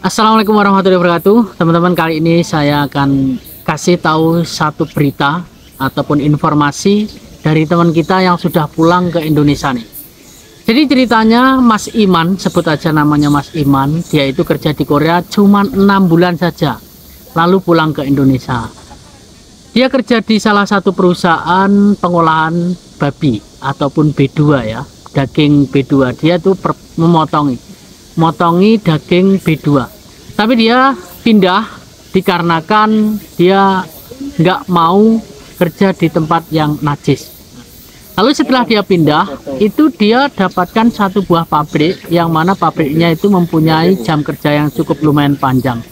Assalamualaikum warahmatullahi wabarakatuh. Teman-teman, kali ini saya akan kasih tahu satu berita ataupun informasi dari teman kita yang sudah pulang ke Indonesia nih. Jadi ceritanya Mas Iman, sebut aja namanya Mas Iman, dia itu kerja di Korea cuma 6 bulan saja, lalu pulang ke Indonesia. Dia kerja di salah satu perusahaan pengolahan babi ataupun B2 ya, daging B2. Dia tuh motongi daging B2, tapi dia pindah dikarenakan dia nggak mau kerja di tempat yang najis. Lalu setelah dia pindah, itu dia dapatkan satu buah pabrik yang mana pabriknya itu mempunyai jam kerja yang cukup lumayan panjang.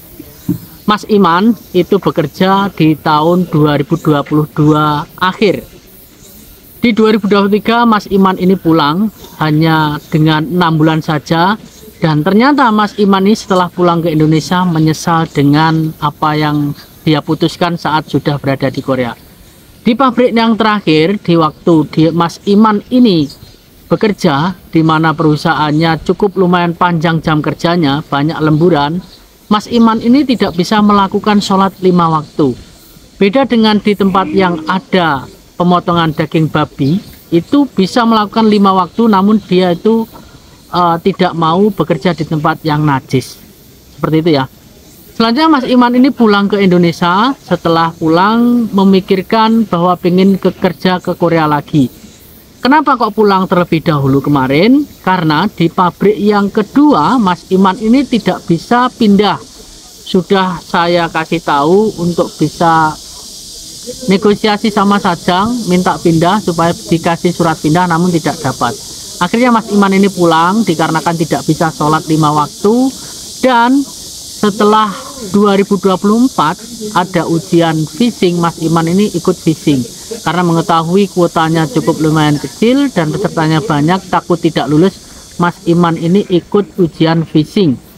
Mas Iman itu bekerja di tahun 2022 akhir. Di 2023 Mas Iman ini pulang hanya dengan 6 bulan saja. Dan ternyata Mas Iman ini setelah pulang ke Indonesia menyesal dengan apa yang dia putuskan saat sudah berada di Korea. Di pabrik yang terakhir, di waktu Mas Iman ini bekerja, di mana perusahaannya cukup lumayan panjang jam kerjanya, banyak lemburan, Mas Iman ini tidak bisa melakukan sholat 5 waktu. Beda dengan di tempat yang ada pemotongan daging babi, itu bisa melakukan 5 waktu, namun dia itu tidak mau bekerja di tempat yang najis, seperti itu ya. Selanjutnya Mas Iman ini pulang ke Indonesia. Setelah pulang memikirkan bahwa ingin kerja ke Korea lagi. Kenapa kok pulang terlebih dahulu kemarin? Karena di pabrik yang kedua Mas Iman ini tidak bisa pindah. Sudah saya kasih tahu untuk bisa negosiasi sama Sajang, minta pindah supaya dikasih surat pindah, namun tidak dapat. Akhirnya Mas Iman ini pulang dikarenakan tidak bisa sholat 5 waktu. Dan setelah 2024 ada ujian fishing, Mas Iman ini ikut fishing karena mengetahui kuotanya cukup lumayan kecil dan pesertanya banyak, takut tidak lulus. Mas Iman ini ikut ujian fishing.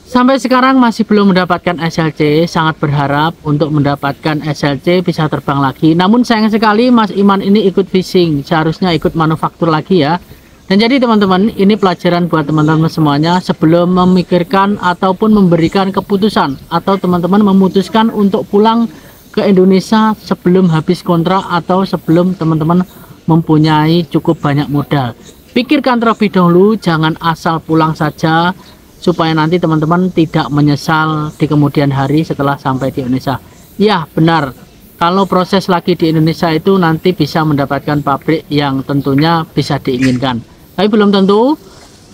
Sampai sekarang masih belum mendapatkan SLC. Sangat berharap untuk mendapatkan SLC bisa terbang lagi. Namun sayang sekali Mas Iman ini ikut fishing, seharusnya ikut manufaktur lagi ya. Dan jadi teman-teman, ini pelajaran buat teman-teman semuanya. Sebelum memikirkan ataupun memberikan keputusan, atau teman-teman memutuskan untuk pulang ke Indonesia sebelum habis kontrak atau sebelum teman-teman mempunyai cukup banyak modal, pikirkan terlebih dahulu, jangan asal pulang saja, supaya nanti teman-teman tidak menyesal di kemudian hari setelah sampai di Indonesia. Ya benar, kalau proses lagi di Indonesia itu nanti bisa mendapatkan pabrik yang tentunya bisa diinginkan, tapi belum tentu.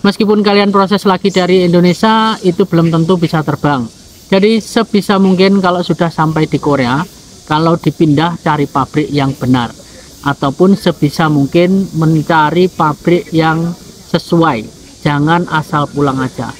Meskipun kalian proses lagi dari Indonesia, itu belum tentu bisa terbang. Jadi sebisa mungkin kalau sudah sampai di Korea, kalau dipindah cari pabrik yang benar, ataupun sebisa mungkin mencari pabrik yang sesuai, jangan asal pulang aja.